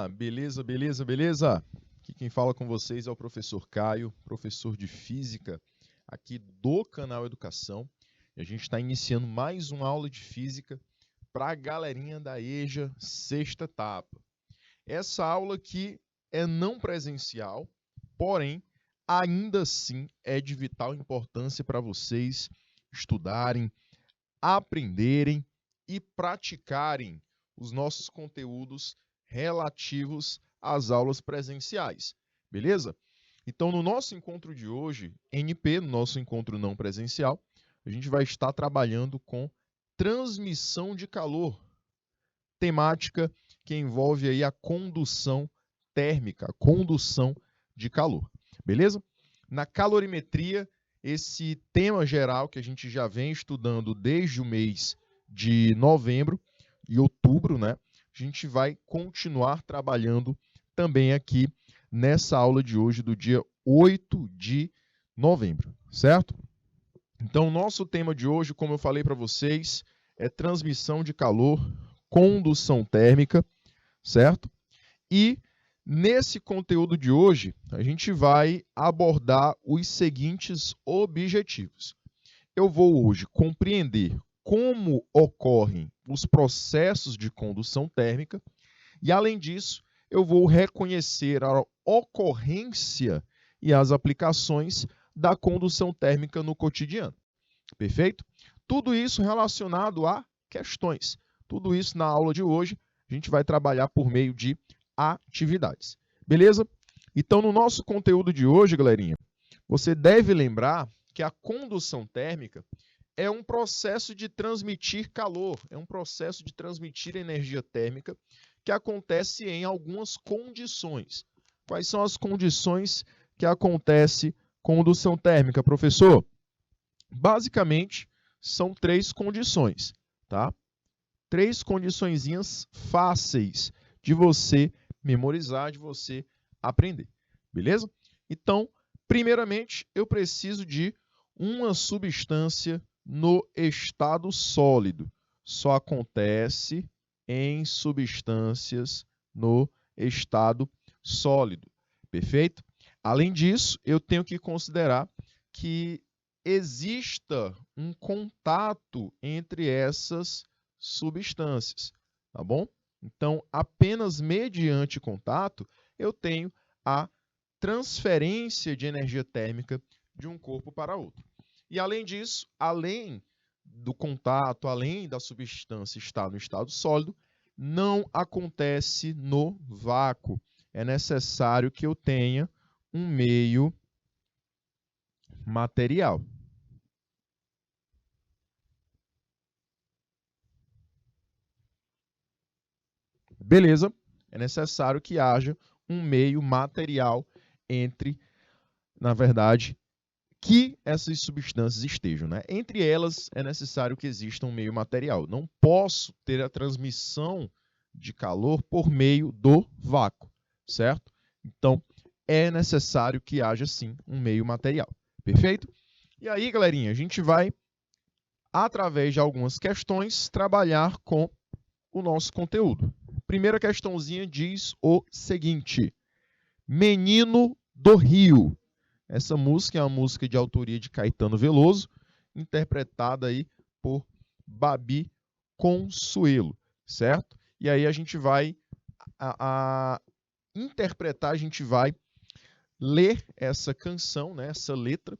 Opa, beleza, beleza, beleza? Aqui quem fala com vocês é o professor Caio, professor de Física aqui do canal Educação. E a gente está iniciando mais uma aula de Física para a galerinha da EJA, sexta etapa. Essa aula aqui é não presencial, porém, ainda assim é de vital importância para vocês estudarem, aprenderem e praticarem os nossos conteúdos relativos às aulas presenciais, beleza? Então, no nosso encontro de hoje, NP, no nosso encontro não presencial, a gente vai estar trabalhando com transmissão de calor, temática que envolve aí a condução térmica, a condução de calor, beleza? Na calorimetria, esse tema geral que a gente já vem estudando desde o mês de novembro e outubro, né? A gente vai continuar trabalhando também aqui nessa aula de hoje, do dia 8 de novembro, certo? Então, o nosso tema de hoje, como eu falei para vocês, é transmissão de calor, condução térmica, certo? E nesse conteúdo de hoje, a gente vai abordar os seguintes objetivos. Eu vou hoje compreender como ocorrem os processos de condução térmica e, além disso, eu vou reconhecer a ocorrência e as aplicações da condução térmica no cotidiano. Perfeito? Tudo isso relacionado a questões. Tudo isso na aula de hoje a gente vai trabalhar por meio de atividades. Beleza? Então, no nosso conteúdo de hoje, galerinha, você deve lembrar que a condução térmica é um processo de transmitir calor, é um processo de transmitir energia térmica que acontece em algumas condições. Quais são as condições que acontece condução térmica, professor? Basicamente, são 3 condições, tá? 3 condiçõezinhas fáceis de você memorizar, de você aprender, beleza? Então, primeiramente, eu preciso de uma substância no estado sólido. Só acontece em substâncias no estado sólido, perfeito? Além disso, eu tenho que considerar que exista um contato entre essas substâncias, tá bom? Então, apenas mediante contato, eu tenho a transferência de energia térmica de um corpo para outro. E, além disso, além do contato, além da substância estar no estado sólido, não acontece no vácuo. É necessário que eu tenha um meio material. Beleza? É necessário que haja um meio material entre, na verdade, que essas substâncias estejam, né? Entre elas, é necessário que exista um meio material. Não posso ter a transmissão de calor por meio do vácuo, certo? Então, é necessário que haja, sim, um meio material. Perfeito? E aí, galerinha, a gente vai, através de algumas questões, trabalhar com o nosso conteúdo. Primeira questãozinha diz o seguinte: Menino do Rio. Essa música é uma música de autoria de Caetano Veloso, interpretada aí por Babi Consuelo, certo? E aí a gente vai interpretar, a gente vai ler essa canção, né, essa letra,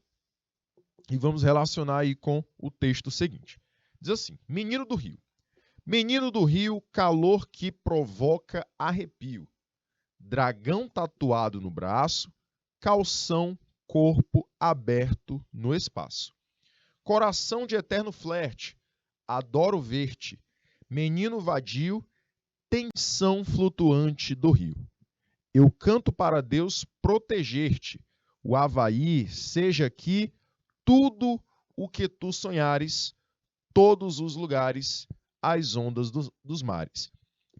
e vamos relacionar aí com o texto seguinte. Diz assim: Menino do Rio. Menino do Rio, calor que provoca arrepio. Dragão tatuado no braço, calção, corpo aberto no espaço. Coração de eterno flerte, adoro ver-te. Menino vadio, tensão flutuante do rio. Eu canto para Deus proteger-te. O Havaí seja aqui tudo o que tu sonhares, todos os lugares, as ondas dos mares.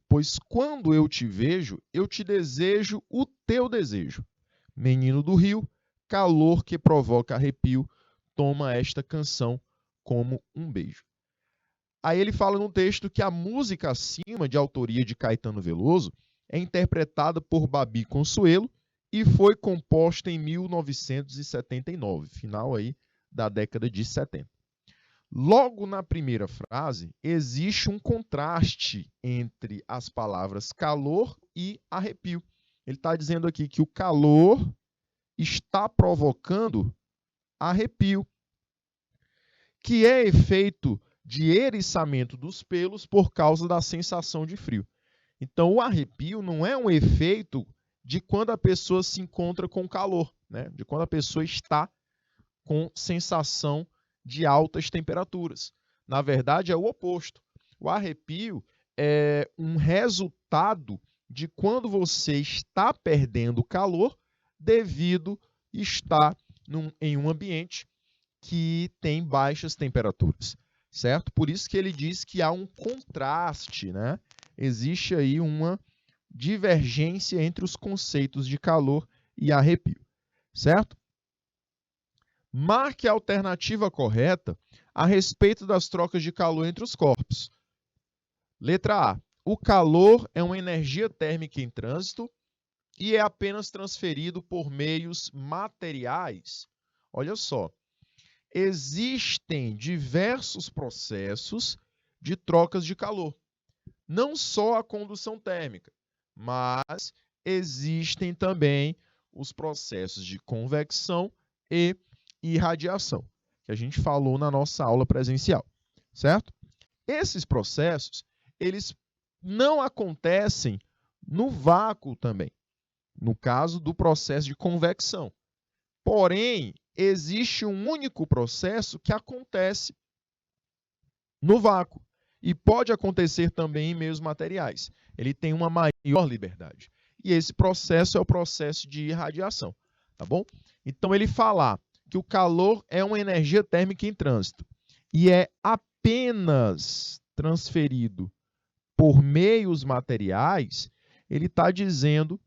Pois quando eu te vejo, eu te desejo o teu desejo. Menino do Rio, calor que provoca arrepio, toma esta canção como um beijo. Aí ele fala no texto que a música acima, de autoria de Caetano Veloso, é interpretada por Babi Consuelo e foi composta em 1979, final aí da década de 70. Logo na primeira frase, existe um contraste entre as palavras calor e arrepio. Ele está dizendo aqui que o calor está provocando arrepio, que é efeito de eriçamento dos pelos por causa da sensação de frio. Então, o arrepio não é um efeito de quando a pessoa se encontra com calor, né? De quando a pessoa está com sensação de altas temperaturas. Na verdade, é o oposto. O arrepio é um resultado de quando você está perdendo calor devido a estar em um ambiente que tem baixas temperaturas, certo? Por isso que ele diz que há um contraste, né? Existe aí uma divergência entre os conceitos de calor e arrepio, certo? Marque a alternativa correta a respeito das trocas de calor entre os corpos. Letra A. O calor é uma energia térmica em trânsito e é apenas transferido por meios materiais. Olha só. Existem diversos processos de trocas de calor. Não só a condução térmica, mas existem também os processos de convecção e irradiação, que a gente falou na nossa aula presencial, certo? Esses processos, eles não acontecem no vácuo também, no caso do processo de convecção. Porém, existe um único processo que acontece no vácuo e pode acontecer também em meios materiais. Ele tem uma maior liberdade. E esse processo é o processo de irradiação, tá bom? Então, ele falar que o calor é uma energia térmica em trânsito e é apenas transferido por meios materiais, ele está dizendo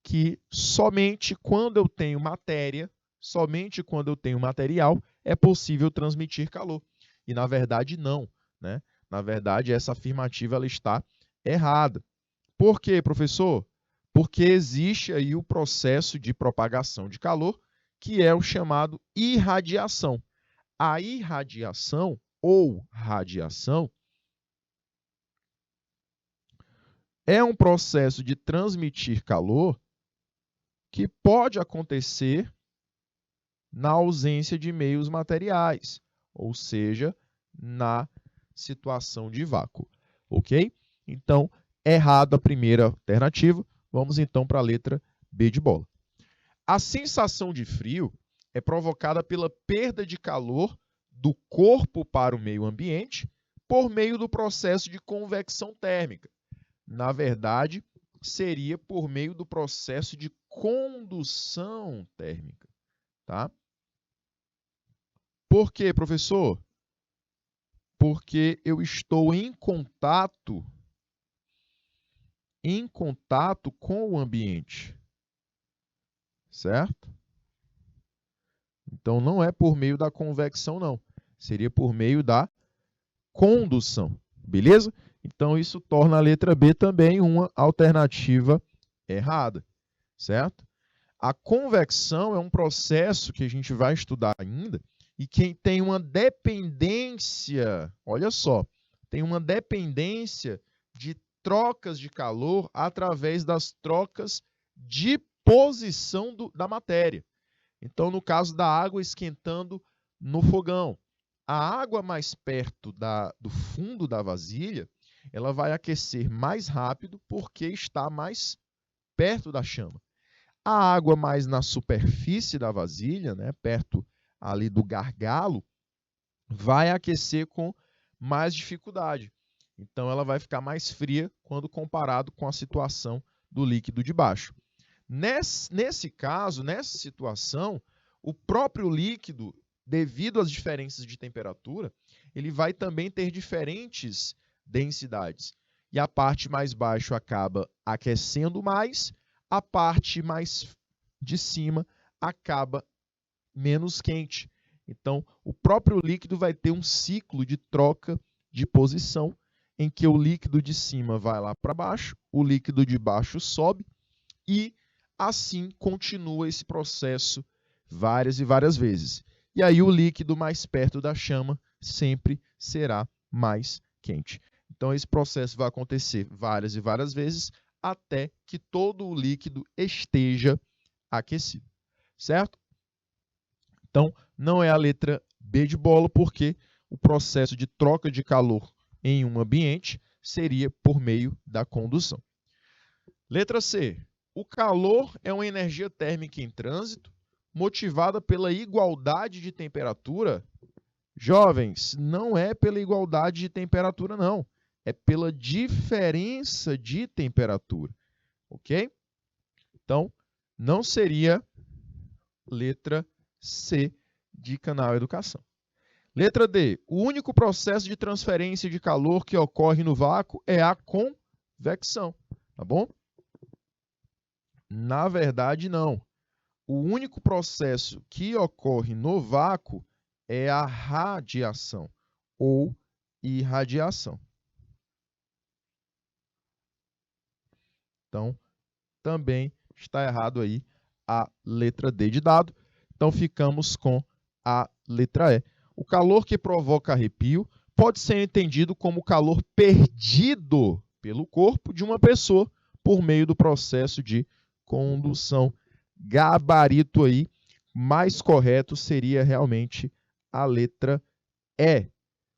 que somente quando eu tenho matéria, somente quando eu tenho material, é possível transmitir calor. E, na verdade, não, né? Na verdade, essa afirmativa ela está errada. Por quê, professor? Porque existe aí o processo de propagação de calor, que é o chamado irradiação. A irradiação ou radiação é um processo de transmitir calor que pode acontecer na ausência de meios materiais, ou seja, na situação de vácuo, ok? Então, errado a primeira alternativa, vamos então para a letra B de bola. A sensação de frio é provocada pela perda de calor do corpo para o meio ambiente por meio do processo de convecção térmica. Na verdade, seria por meio do processo de condução térmica, tá? Por quê, professor? Porque eu estou em contato com o ambiente, certo? Então, não é por meio da convecção, não. Seria por meio da condução, beleza? Então, isso torna a letra B também uma alternativa errada, certo? A convecção é um processo que a gente vai estudar ainda e que tem uma dependência, olha só, tem uma dependência de trocas de calor através das trocas de posição da matéria. Então, no caso da água esquentando no fogão, a água mais perto do fundo da vasilha, ela vai aquecer mais rápido porque está mais perto da chama. A água mais na superfície da vasilha, né, perto ali do gargalo, vai aquecer com mais dificuldade. Então, ela vai ficar mais fria quando comparado com a situação do líquido de baixo. Nesse caso, nessa situação, o próprio líquido, devido às diferenças de temperatura, ele vai também ter diferentes densidades. E a parte mais baixa acaba aquecendo mais, a parte mais de cima acaba menos quente. Então, o próprio líquido vai ter um ciclo de troca de posição em que o líquido de cima vai lá para baixo, o líquido de baixo sobe e assim continua esse processo várias e várias vezes. E aí o líquido mais perto da chama sempre será mais quente. Então esse processo vai acontecer várias e várias vezes até que todo o líquido esteja aquecido, certo? Então não é a letra B de bola, porque o processo de troca de calor em um ambiente seria por meio da condução. Letra C. O calor é uma energia térmica em trânsito motivada pela igualdade de temperatura. Jovens, não é pela igualdade de temperatura, não. É pela diferença de temperatura. Ok? Então, não seria letra C de canal Educação. Letra D. O único processo de transferência de calor que ocorre no vácuo é a convecção. Tá bom? Na verdade, não. O único processo que ocorre no vácuo é a radiação ou irradiação. Então, também está errado aí a letra D de dado. Então, ficamos com a letra E. O calor que provoca arrepio pode ser entendido como calor perdido pelo corpo de uma pessoa por meio do processo de condução. Gabarito aí, mais correto seria realmente a letra E.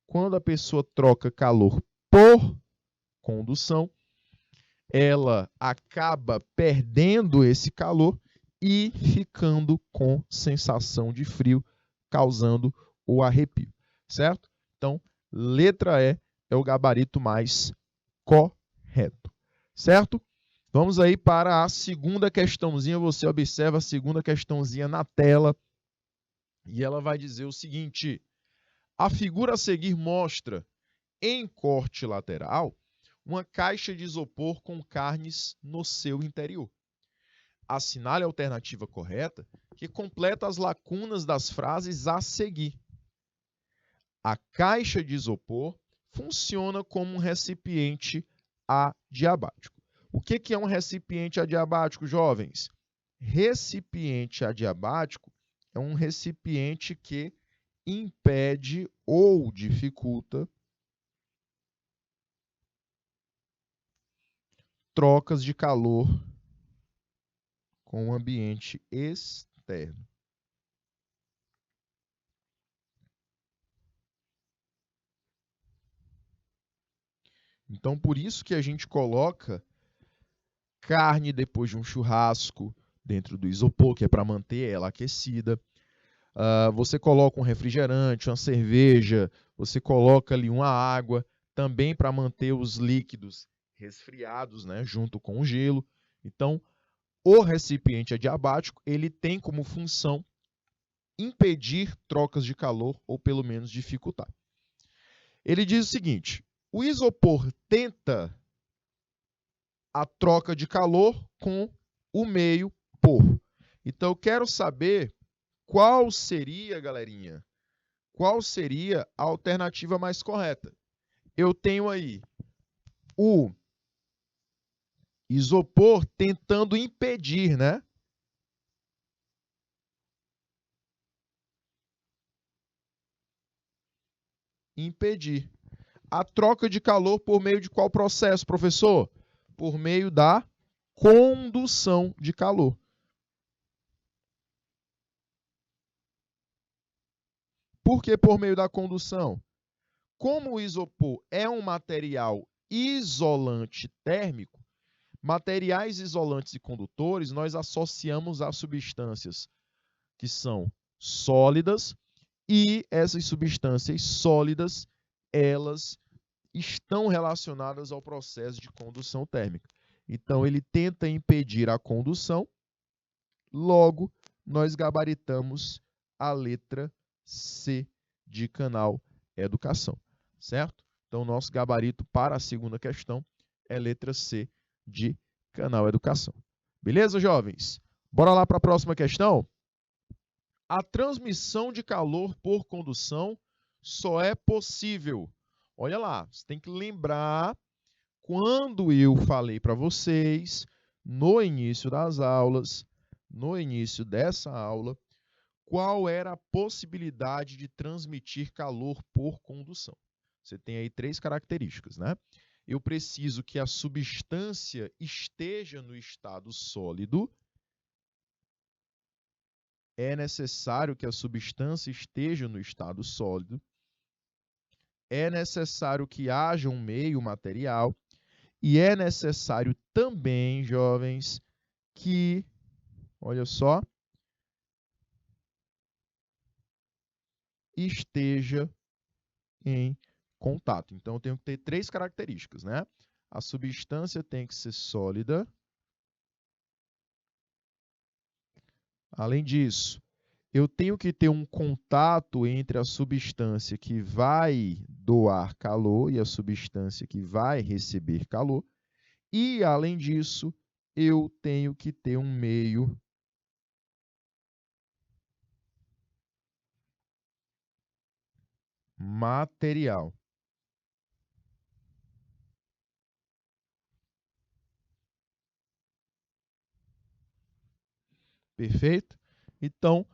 Quando a pessoa troca calor por condução, ela acaba perdendo esse calor e ficando com sensação de frio, causando o arrepio, certo? Então, letra E é o gabarito mais correto, certo? Vamos aí para a segunda questãozinha. Você observa a segunda questãozinha na tela e ela vai dizer o seguinte: a figura a seguir mostra, em corte lateral, uma caixa de isopor com carnes no seu interior. Assinale a alternativa correta que completa as lacunas das frases a seguir. A caixa de isopor funciona como um recipiente adiabático. O que é um recipiente adiabático, jovens? Recipiente adiabático é um recipiente que impede ou dificulta trocas de calor com o ambiente externo. Então, por isso que a gente coloca carne depois de um churrasco dentro do isopor, que é para manter ela aquecida. Você coloca um refrigerante, uma cerveja, você coloca ali uma água, também para manter os líquidos resfriados, né, junto com o gelo. Então, o recipiente adiabático, ele tem como função impedir trocas de calor ou pelo menos dificultar. Ele diz o seguinte: o isopor tenta a troca de calor com o meio por. Então, eu quero saber qual seria, galerinha, qual seria a alternativa mais correta. Eu tenho aí o isopor tentando impedir, né? Impedir a troca de calor por meio de qual processo, professor? Por meio da condução de calor. Por que por meio da condução? Como o isopor é um material isolante térmico, materiais isolantes e condutores nós associamos a substâncias que são sólidas e essas substâncias sólidas, elas estão relacionadas ao processo de condução térmica. Então, ele tenta impedir a condução, logo, nós gabaritamos a letra C de canal Educação, certo? Então, nosso gabarito para a segunda questão é letra C de canal Educação. Beleza, jovens? Bora lá para a próxima questão? A transmissão de calor por condução só é possível Olha lá, você tem que lembrar quando eu falei para vocês, no início das aulas, no início dessa aula, qual era a possibilidade de transmitir calor por condução. Você tem aí 3 características, né? Eu preciso que a substância esteja no estado sólido. É necessário que a substância esteja no estado sólido. É necessário que haja um meio material. E é necessário também, jovens, que, olha só, esteja em contato. Então, eu tenho que ter 3 características, né? A substância tem que ser sólida. Além disso, eu tenho que ter um contato entre a substância que vai doar calor e a substância que vai receber calor. E, além disso, eu tenho que ter um meio material. Perfeito? Então,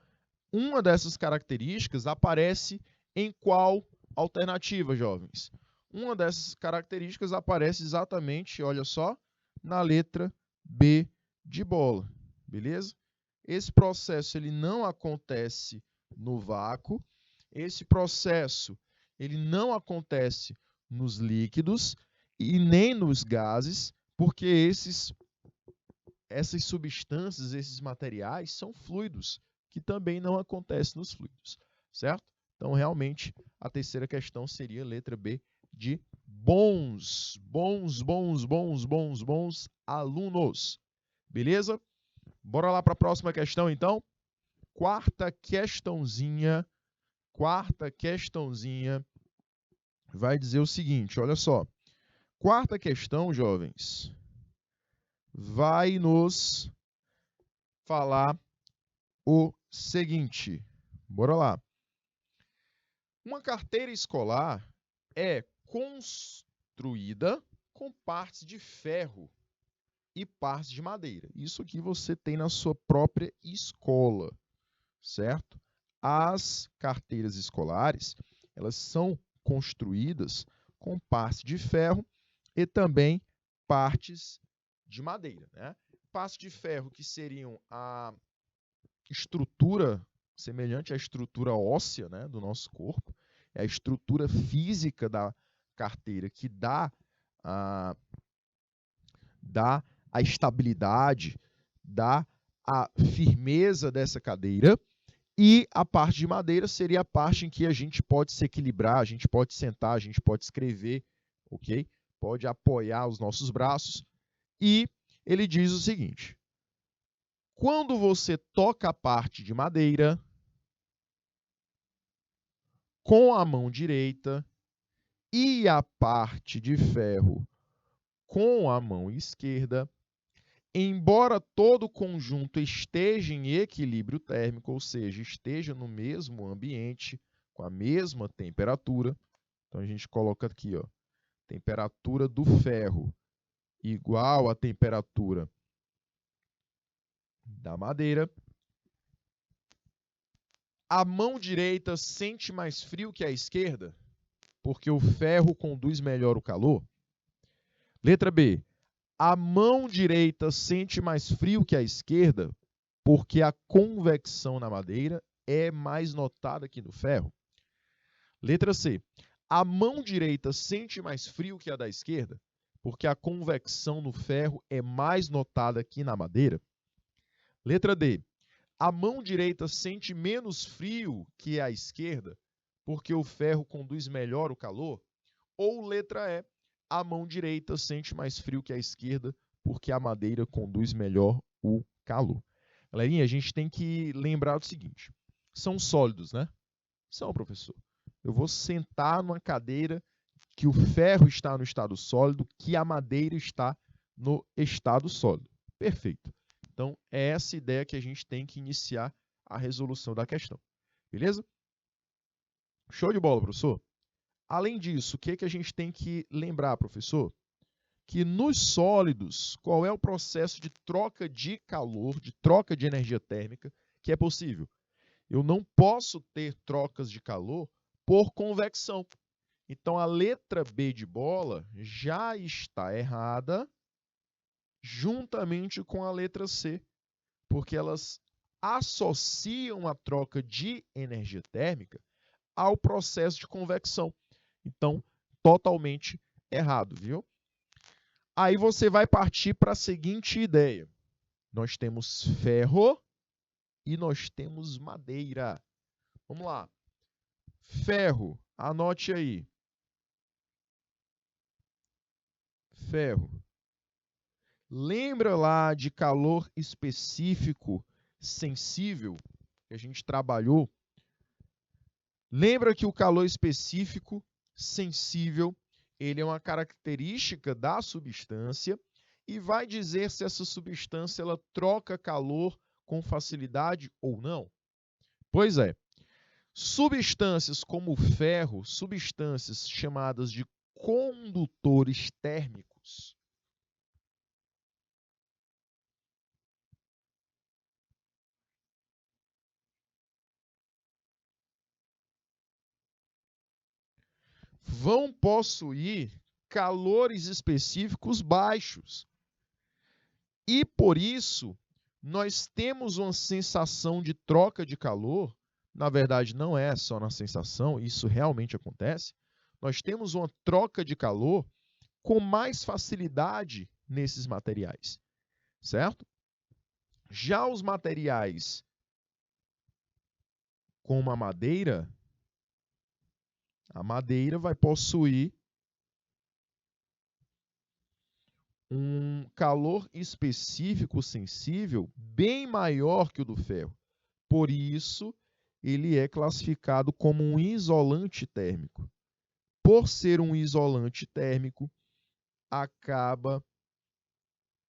uma dessas características aparece em qual alternativa, jovens? Uma dessas características aparece exatamente, olha só, na letra B de bola, beleza? Esse processo ele não acontece no vácuo, esse processo ele não acontece nos líquidos e nem nos gases, porque essas substâncias, esses materiais são fluidos, que também não acontece nos fluidos, certo? Então, realmente, a terceira questão seria a letra B de bons alunos. Beleza? Bora lá para a próxima questão, então. Quarta questãozinha vai dizer o seguinte, olha só. Quarta questão, jovens, vai nos falar o seguinte. Bora lá. Uma carteira escolar é construída com partes de ferro e partes de madeira. Isso aqui você tem na sua própria escola, certo? As carteiras escolares, elas são construídas com partes de ferro e também partes de madeira, né? Partes de ferro que seriam a estrutura semelhante à estrutura óssea, né, do nosso corpo, é a estrutura física da carteira que dá a estabilidade, dá a firmeza dessa cadeira, e a parte de madeira seria a parte em que a gente pode se equilibrar, a gente pode sentar, a gente pode escrever, ok? Pode apoiar os nossos braços. E ele diz o seguinte: quando você toca a parte de madeira com a mão direita e a parte de ferro com a mão esquerda, embora todo o conjunto esteja em equilíbrio térmico, ou seja, esteja no mesmo ambiente, com a mesma temperatura, então a gente coloca aqui, ó, temperatura do ferro igual à temperatura da madeira, a mão direita sente mais frio que a esquerda, porque o ferro conduz melhor o calor. Letra B. A mão direita sente mais frio que a esquerda, porque a convecção na madeira é mais notada que no ferro. Letra C. A mão direita sente mais frio que a da esquerda, porque a convecção no ferro é mais notada que na madeira. Letra D. A mão direita sente menos frio que a esquerda, porque o ferro conduz melhor o calor. Ou letra E. A mão direita sente mais frio que a esquerda, porque a madeira conduz melhor o calor. Galerinha, a gente tem que lembrar do seguinte: são sólidos, né? São, professor. Eu vou sentar numa cadeira que o ferro está no estado sólido, que a madeira está no estado sólido. Perfeito. Então, é essa ideia que a gente tem que iniciar a resolução da questão. Beleza? Show de bola, professor. Além disso, o que a gente tem que lembrar, professor? Que nos sólidos, qual é o processo de troca de calor, de troca de energia térmica que é possível? Eu não posso ter trocas de calor por convecção. Então, a letra B de bola já está errada juntamente com a letra C, porque elas associam a troca de energia térmica ao processo de convecção. Então, totalmente errado, viu? Aí você vai partir para a seguinte ideia. Nós temos ferro e nós temos madeira. Vamos lá. Ferro, anote aí. Ferro. Lembra lá de calor específico sensível que a gente trabalhou? Lembra que o calor específico sensível, ele é uma característica da substância e vai dizer se essa substância ela troca calor com facilidade ou não? Pois é. Substâncias como o ferro, substâncias chamadas de condutores térmicos, vão possuir calores específicos baixos. E por isso, nós temos uma sensação de troca de calor. Na verdade, não é só na sensação, isso realmente acontece. Nós temos uma troca de calor com mais facilidade nesses materiais, certo? Já os materiais como a madeira vai possuir um calor específico sensível bem maior que o do ferro. Por isso, ele é classificado como um isolante térmico. Por ser um isolante térmico, acaba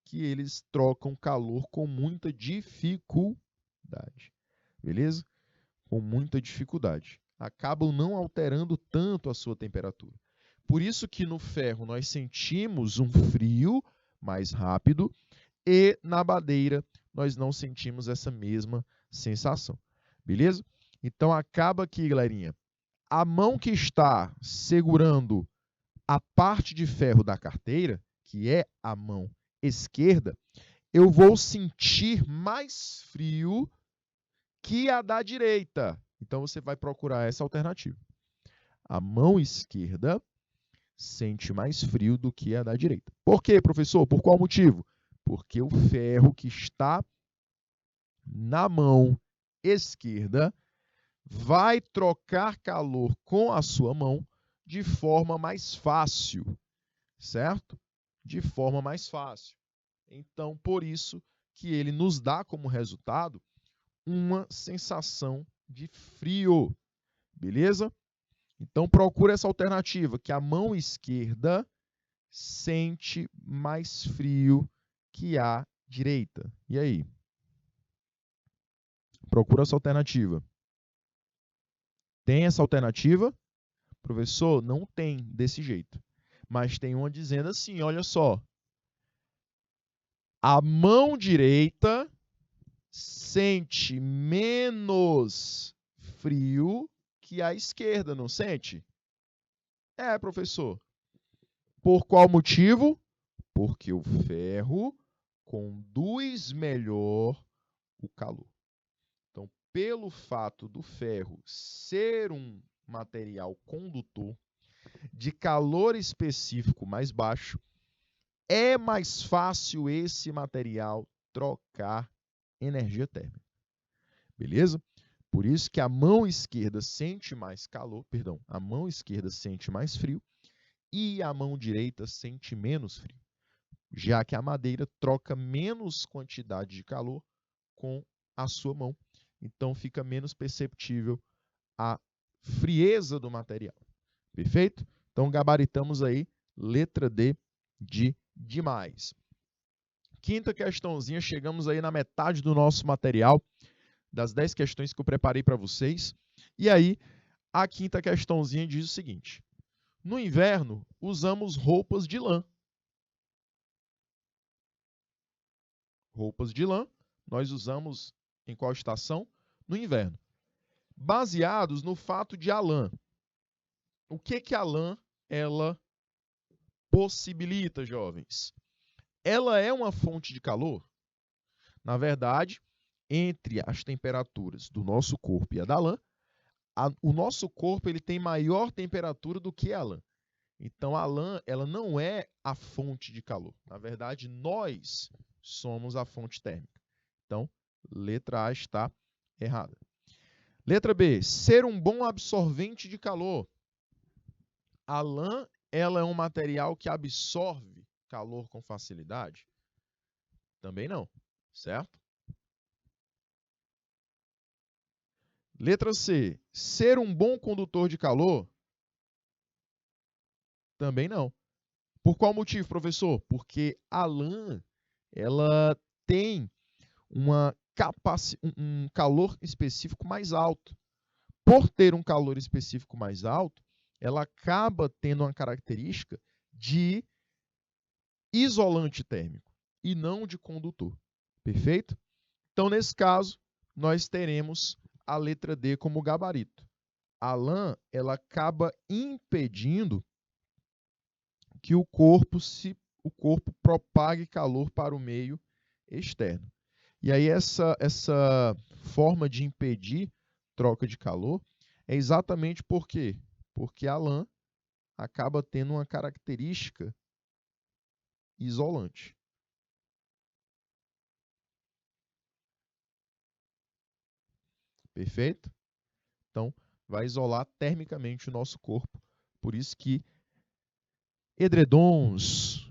que eles trocam calor com muita dificuldade. Beleza? Com muita dificuldade. Acabam não alterando tanto a sua temperatura. Por isso que no ferro nós sentimos um frio mais rápido e na madeira nós não sentimos essa mesma sensação. Beleza? Então acaba aqui, galerinha, a mão que está segurando a parte de ferro da carteira, que é a mão esquerda, eu vou sentir mais frio que a da direita. Então você vai procurar essa alternativa. A mão esquerda sente mais frio do que a da direita. Por quê, professor? Por qual motivo? Porque o ferro que está na mão esquerda vai trocar calor com a sua mão de forma mais fácil, certo? De forma mais fácil. Então, por isso que ele nos dá como resultado uma sensação de frio, beleza? Então, procura essa alternativa, que a mão esquerda sente mais frio que a direita. E aí? Procura essa alternativa. Tem essa alternativa? Professor, não tem desse jeito. Mas tem uma dizendo assim, olha só. A mão direita sente menos frio que a esquerda, não sente? É, professor. Por qual motivo? Porque o ferro conduz melhor o calor. Então, pelo fato do ferro ser um material condutor de calor específico mais baixo, é mais fácil esse material trocar energia térmica. Beleza? Por isso que a mão esquerda sente mais calor, perdão, a mão esquerda sente mais frio e a mão direita sente menos frio, já que a madeira troca menos quantidade de calor com a sua mão. Então fica menos perceptível a frieza do material. Perfeito? Então gabaritamos aí letra D de demais. Quinta questãozinha, chegamos aí na metade do nosso material, das 10 questões que eu preparei para vocês. E aí, a quinta questãozinha diz o seguinte: No inverno, usamos roupas de lã. Roupas de lã, nós usamos em qual estação? No inverno. Baseados no fato de a lã. O que a lã ela possibilita, jovens? Ela é uma fonte de calor? Na verdade, entre as temperaturas do nosso corpo e a da lã, o nosso corpo ele tem maior temperatura do que a lã. Então, a lã ela não é a fonte de calor. Na verdade, nós somos a fonte térmica. Então, letra A está errada. Letra B, ser um bom absorvente de calor. A lã ela é um material que absorve calor com facilidade? Também não, certo? Letra C, ser um bom condutor de calor? Também não. Por qual motivo, professor? Porque a lã ela tem um calor específico mais alto. Por ter um calor específico mais alto, ela acaba tendo uma característica de isolante térmico e não de condutor. Perfeito? Então, nesse caso, nós teremos a letra D como gabarito. A lã ela acaba impedindo que o corpo propague calor para o meio externo. E aí essa forma de impedir troca de calor é exatamente por quê? Porque a lã acaba tendo uma característica isolante. Perfeito? Então, vai isolar termicamente o nosso corpo. Por isso que edredons,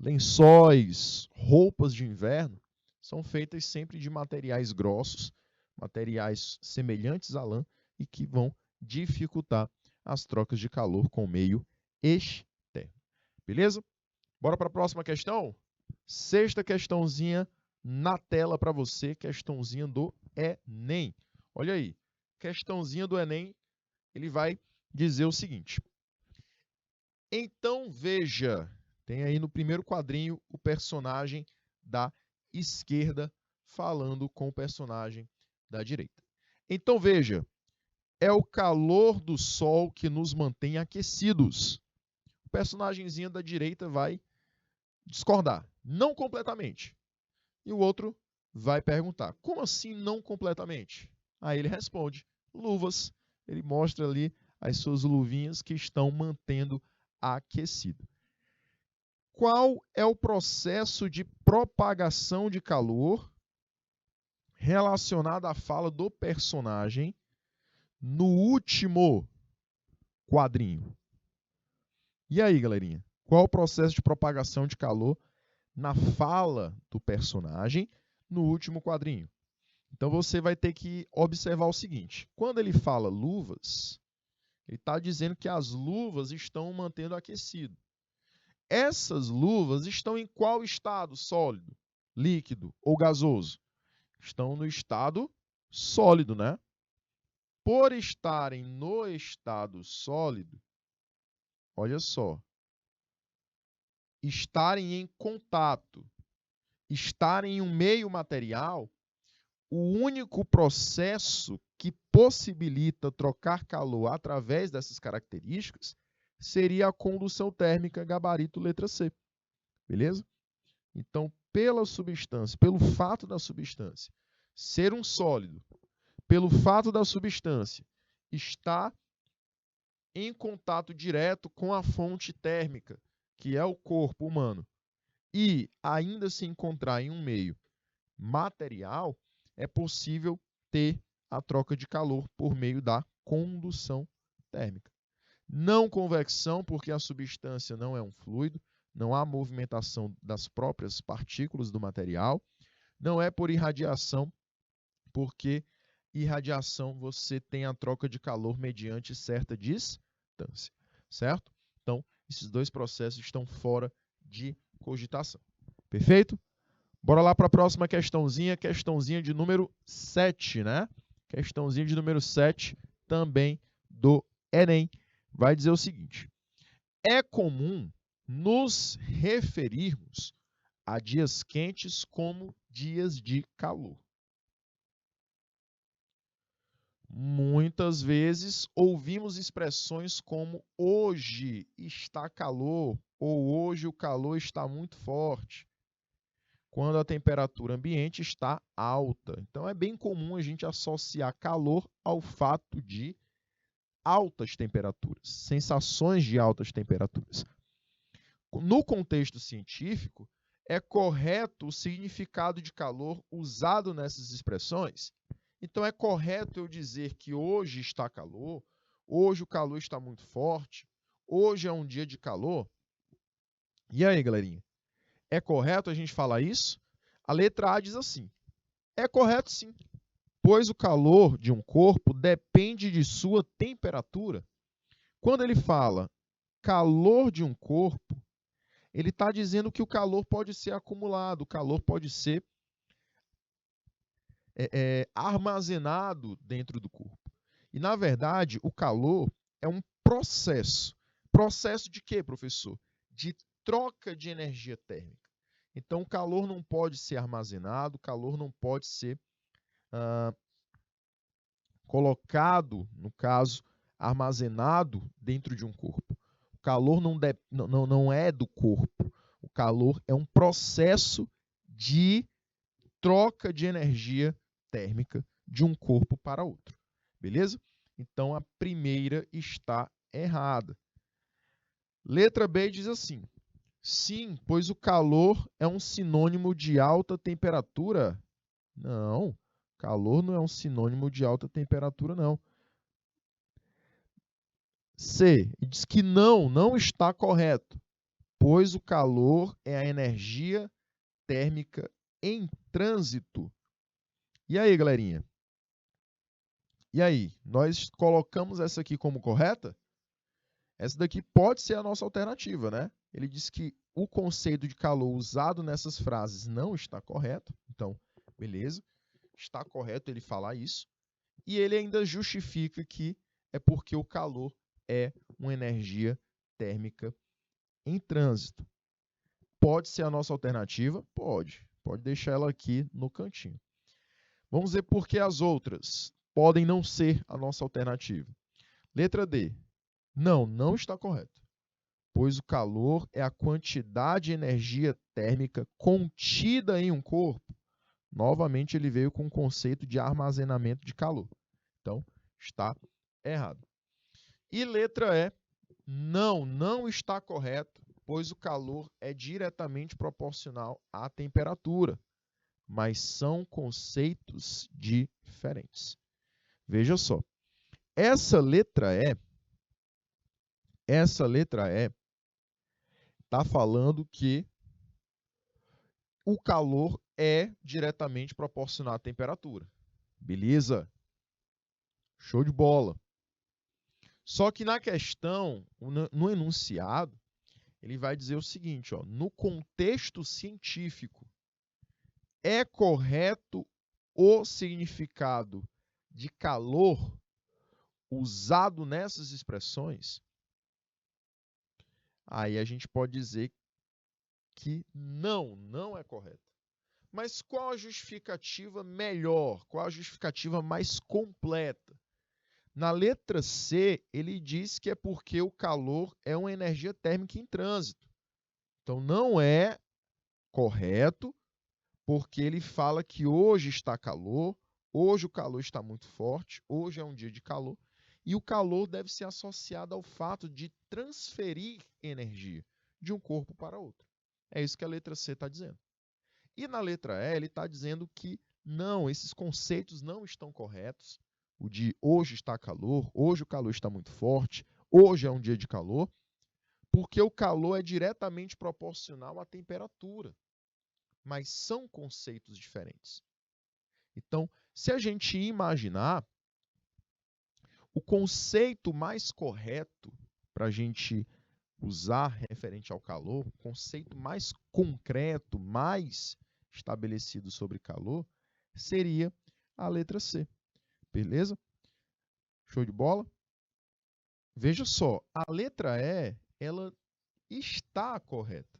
lençóis, roupas de inverno são feitas sempre de materiais grossos, materiais semelhantes à lã e que vão dificultar as trocas de calor com o meio externo. Beleza? Bora para a próxima questão? Sexta questãozinha na tela para você, questãozinha do Enem. Olha aí, questãozinha do Enem, ele vai dizer o seguinte. Então, veja, tem aí no primeiro quadrinho o personagem da esquerda falando com o personagem da direita. Então, veja, é o calor do sol que nos mantém aquecidos. O personagemzinho da direita vai discordar, não completamente. E o outro vai perguntar, como assim não completamente? Aí ele responde, luvas. Ele mostra ali as suas luvinhas que estão mantendo aquecido. Qual é o processo de propagação de calor relacionado à fala do personagem no último quadrinho? E aí, galerinha? Qual é o processo de propagação de calor na fala do personagem no último quadrinho? Então você vai ter que observar o seguinte: quando ele fala luvas, ele está dizendo que as luvas estão mantendo aquecido. Essas luvas estão em qual estado? Sólido, líquido ou gasoso? Estão no estado sólido, né? Por estarem no estado sólido, olha só, estarem em contato, estarem em um meio material, o único processo que possibilita trocar calor através dessas características seria a condução térmica, gabarito letra C. Beleza? Então, pela substância, pelo fato da substância ser um sólido, pelo fato da substância estar em contato direto com a fonte térmica, que é o corpo humano, e ainda se encontrar em um meio material, é possível ter a troca de calor por meio da condução térmica. Não convecção, porque a substância não é um fluido, não há movimentação das próprias partículas do material. Não é por irradiação, porque irradiação você tem a troca de calor mediante certa distância, certo? Então, esses dois processos estão fora de cogitação. Perfeito? Bora lá para a próxima questãozinha de número 7, né? Questãozinha de número 7, também do Enem. Vai dizer o seguinte: é comum nos referirmos a dias quentes como dias de calor. Muitas vezes ouvimos expressões como hoje está calor ou hoje o calor está muito forte, quando a temperatura ambiente está alta. Então é bem comum a gente associar calor ao fato de altas temperaturas, sensações de altas temperaturas. No contexto científico, é correto o significado de calor usado nessas expressões? Então, é correto eu dizer que hoje está calor, hoje o calor está muito forte, hoje é um dia de calor? E aí, galerinha? É correto a gente falar isso? A letra A diz assim: é correto sim, pois o calor de um corpo depende de sua temperatura. Quando ele fala calor de um corpo, ele está dizendo que o calor pode ser acumulado, o calor pode ser armazenado dentro do corpo. E, na verdade, o calor é um processo. Processo de quê, professor? De troca de energia térmica. Então, o calor não pode ser armazenado, o calor não pode ser colocado, no caso, armazenado dentro de um corpo. O calor não é do corpo. O calor é um processo de troca de energia térmica de um corpo para outro. Beleza? Então, a primeira está errada. Letra B diz assim: sim, pois o calor é um sinônimo de alta temperatura. Não, calor não é um sinônimo de alta temperatura, não. C, diz que não está correto, pois o calor é a energia térmica em trânsito. E aí, galerinha? E aí, nós colocamos essa aqui como correta? Essa daqui pode ser a nossa alternativa, né? Ele diz que o conceito de calor usado nessas frases não está correto. Então, beleza, está correto ele falar isso. E ele ainda justifica que é porque o calor é uma energia térmica em trânsito. Pode ser a nossa alternativa? Pode. Pode deixar ela aqui no cantinho. Vamos ver por que as outras podem não ser a nossa alternativa. Letra D. Não está correto, pois o calor é a quantidade de energia térmica contida em um corpo. Novamente, ele veio com o conceito de armazenamento de calor. Então, está errado. E letra E. Não está correto, pois o calor é diretamente proporcional à temperatura, mas são conceitos diferentes. Veja só, essa letra E está falando que o calor é diretamente proporcional à temperatura. Beleza? Show de bola. Só que na questão, no enunciado, ele vai dizer o seguinte, ó, no contexto científico, é correto o significado de calor usado nessas expressões? Aí a gente pode dizer que não é correto. Mas qual a justificativa melhor? Qual a justificativa mais completa? Na letra C, ele diz que é porque o calor é uma energia térmica em trânsito. Então, não é correto, porque ele fala que hoje está calor, hoje o calor está muito forte, hoje é um dia de calor, e o calor deve ser associado ao fato de transferir energia de um corpo para outro. É isso que a letra C está dizendo. E na letra E, ele está dizendo que não, esses conceitos não estão corretos. O de hoje está calor, hoje o calor está muito forte, hoje é um dia de calor, porque o calor é diretamente proporcional à temperatura. Mas são conceitos diferentes. Então, se a gente imaginar, o conceito mais correto para a gente usar referente ao calor, o conceito mais concreto, mais estabelecido sobre calor, seria a letra C. Beleza? Show de bola? Veja só, a letra E, ela está correta.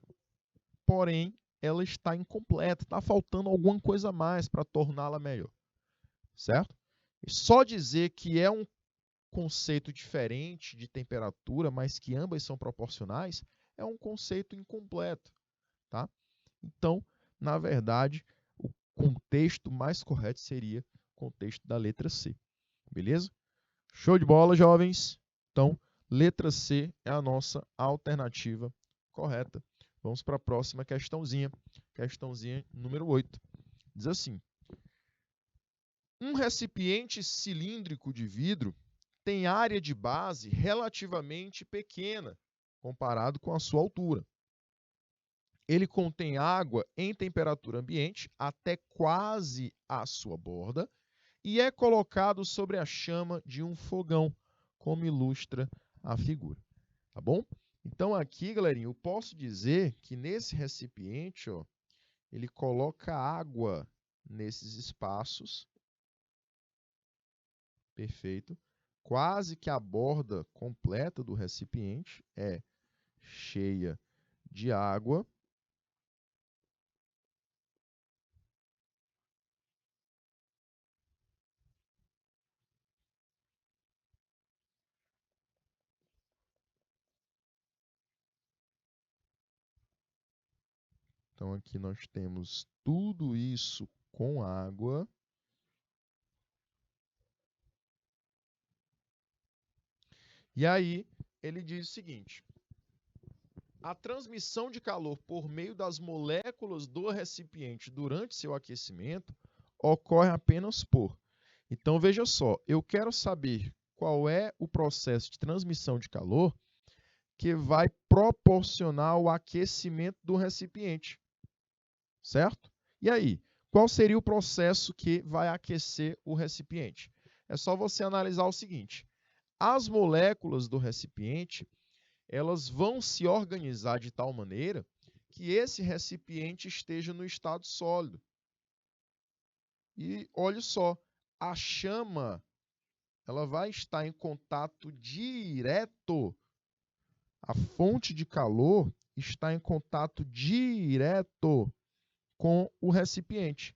Porém, ela está incompleta, está faltando alguma coisa a mais para torná-la melhor. Certo? E só dizer que é um conceito diferente de temperatura, mas que ambas são proporcionais, é um conceito incompleto. Tá? Então, na verdade, o contexto mais correto seria o contexto da letra C. Beleza? Show de bola, jovens? Então, letra C é a nossa alternativa correta. Vamos para a próxima questãozinha. Questãozinha número 8. Diz assim: um recipiente cilíndrico de vidro tem área de base relativamente pequena, comparado com a sua altura. Ele contém água em temperatura ambiente até quase a sua borda e é colocado sobre a chama de um fogão, como ilustra a figura. Tá bom? Então aqui, galerinha, eu posso dizer que nesse recipiente, ó, ele coloca água nesses espaços. Perfeito. Quase que a borda completa do recipiente é cheia de água. Então aqui nós temos tudo isso com água. E aí ele diz o seguinte: a transmissão de calor por meio das moléculas do recipiente durante seu aquecimento ocorre apenas por. Então veja só, eu quero saber qual é o processo de transmissão de calor que vai proporcionar o aquecimento do recipiente. Certo? E aí, qual seria o processo que vai aquecer o recipiente? É só você analisar o seguinte: as moléculas do recipiente, elas vão se organizar de tal maneira que esse recipiente esteja no estado sólido. E olha só, a chama, ela vai estar em contato direto. A fonte de calor está em contato direto com o recipiente.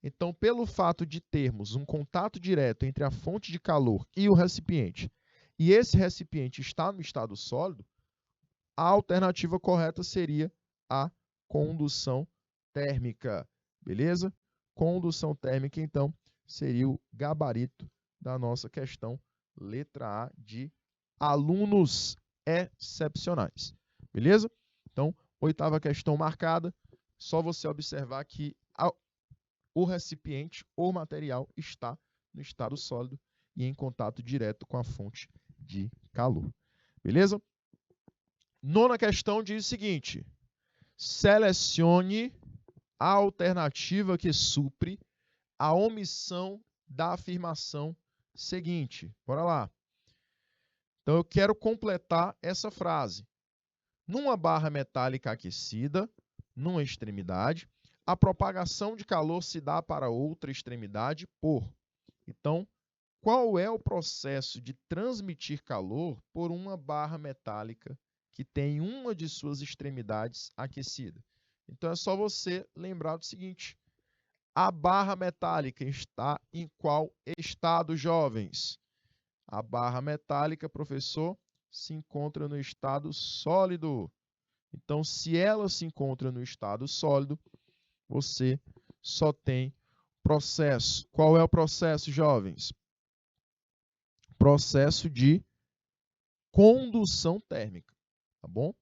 Então, pelo fato de termos um contato direto entre a fonte de calor e o recipiente, e esse recipiente está no estado sólido, a alternativa correta seria a condução térmica. Beleza? Condução térmica, então, seria o gabarito da nossa questão, letra A, de alunos excepcionais. Beleza? Então, oitava questão marcada. Só você observar que o recipiente ou material está no estado sólido e em contato direto com a fonte de calor. Beleza? Nona questão diz o seguinte: selecione a alternativa que supre a omissão da afirmação seguinte. Bora lá. Então eu quero completar essa frase. Numa barra metálica aquecida, numa extremidade, a propagação de calor se dá para outra extremidade por. Então, qual é o processo de transmitir calor por uma barra metálica que tem uma de suas extremidades aquecida? Então, é só você lembrar do seguinte: a barra metálica está em qual estado, jovens? A barra metálica, professor, se encontra no estado sólido. Então, se ela se encontra no estado sólido, você só tem processo. Qual é o processo, jovens? Processo de condução térmica, tá bom?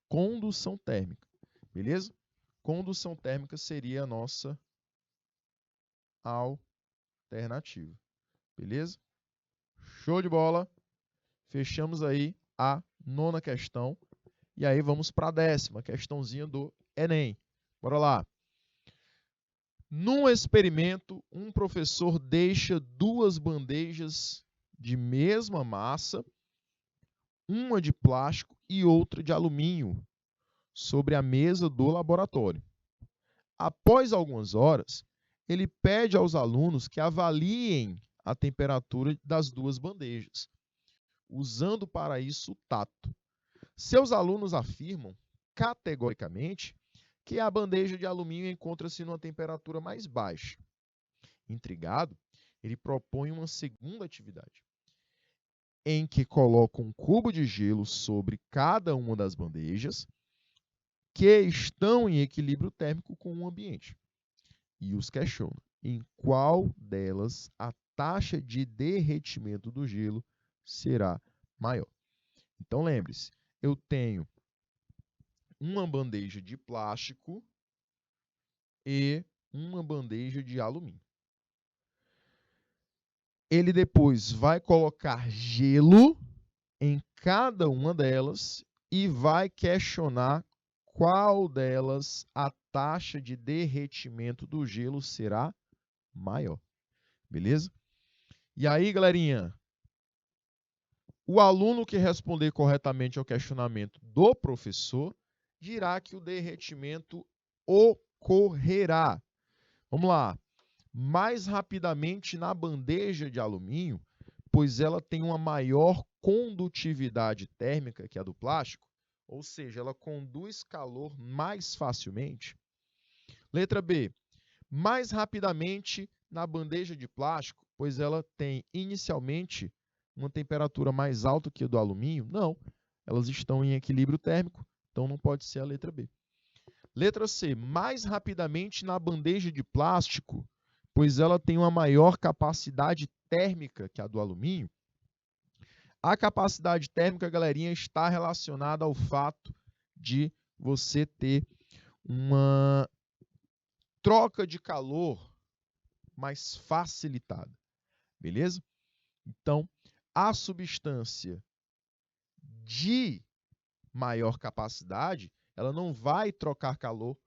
Condução térmica, beleza? Condução térmica seria a nossa alternativa, beleza? Show de bola! Fechamos aí a nona questão. E aí vamos para a 10ª, questãozinha do Enem. Bora lá. Num experimento, um professor deixa duas bandejas de mesma massa, uma de plástico e outra de alumínio, sobre a mesa do laboratório. Após algumas horas, ele pede aos alunos que avaliem a temperatura das duas bandejas, usando para isso o tato. Seus alunos afirmam categoricamente que a bandeja de alumínio encontra-se numa temperatura mais baixa. Intrigado, ele propõe uma segunda atividade, em que coloca um cubo de gelo sobre cada uma das bandejas que estão em equilíbrio térmico com o ambiente. E os questiona em qual delas a taxa de derretimento do gelo será maior. Então, lembre-se, eu tenho uma bandeja de plástico e uma bandeja de alumínio. Ele depois vai colocar gelo em cada uma delas e vai questionar qual delas a taxa de derretimento do gelo será maior. Beleza? E aí, galerinha, o aluno que responder corretamente ao questionamento do professor dirá que o derretimento ocorrerá. Vamos lá. Mais rapidamente na bandeja de alumínio, pois ela tem uma maior condutividade térmica que a do plástico, ou seja, ela conduz calor mais facilmente. Letra B. Mais rapidamente na bandeja de plástico, pois ela tem inicialmente uma temperatura mais alta que a do alumínio? Não, elas estão em equilíbrio térmico, então não pode ser a letra B. Letra C. Mais rapidamente na bandeja de plástico, pois ela tem uma maior capacidade térmica que a do alumínio. A capacidade térmica, galerinha, está relacionada ao fato de você ter uma troca de calor mais facilitada, beleza? Então, a substância de maior capacidade, ela não vai trocar calor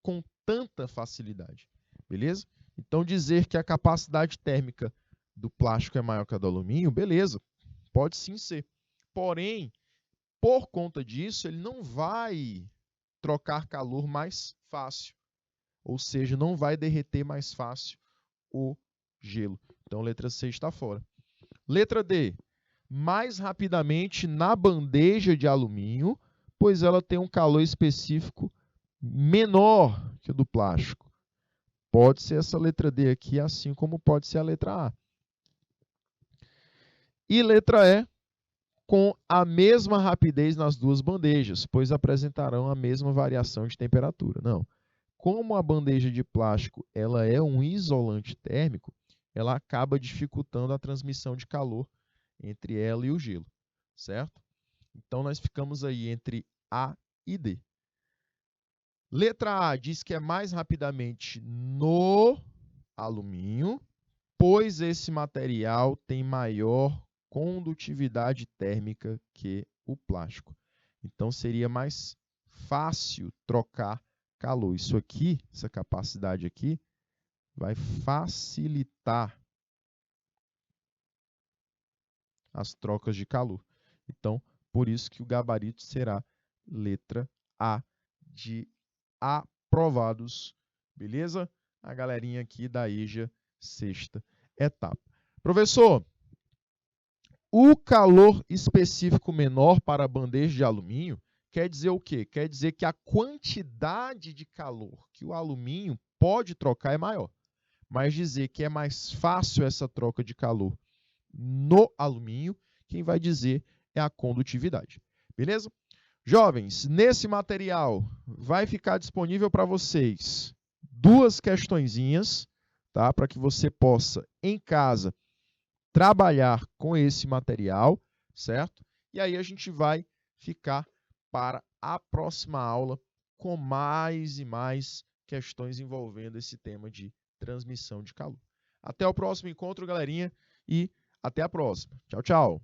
com tanta facilidade, beleza? Então, dizer que a capacidade térmica do plástico é maior que a do alumínio, beleza, pode sim ser. Porém, por conta disso, ele não vai trocar calor mais fácil, ou seja, não vai derreter mais fácil o gelo. Então, letra C está fora. Letra D. Mais rapidamente na bandeja de alumínio, pois ela tem um calor específico menor que o do plástico. Pode ser essa letra D aqui, assim como pode ser a letra A. E letra E, com a mesma rapidez nas duas bandejas, pois apresentarão a mesma variação de temperatura. Não. Como a bandeja de plástico ela é um isolante térmico, ela acaba dificultando a transmissão de calor entre ela e o gelo, certo? Então, nós ficamos aí entre A e D. Letra A diz que é mais rapidamente no alumínio, pois esse material tem maior condutividade térmica que o plástico. Então, seria mais fácil trocar calor. Isso aqui, essa capacidade aqui, vai facilitar as trocas de calor. Então, por isso que o gabarito será letra A de aprovados. Beleza? A galerinha aqui da EJA, sexta etapa. Professor, o calor específico menor para a bandeja de alumínio quer dizer o quê? Quer dizer que a quantidade de calor que o alumínio pode trocar é maior. Mas dizer que é mais fácil essa troca de calor no alumínio, quem vai dizer é a condutividade. Beleza? Jovens, nesse material vai ficar disponível para vocês duas questõezinhas, tá? Para que você possa, em casa, trabalhar com esse material, certo? E aí a gente vai ficar para a próxima aula com mais e mais questões envolvendo esse tema de transmissão de calor. Até o próximo encontro, galerinha, e até a próxima. Tchau, tchau.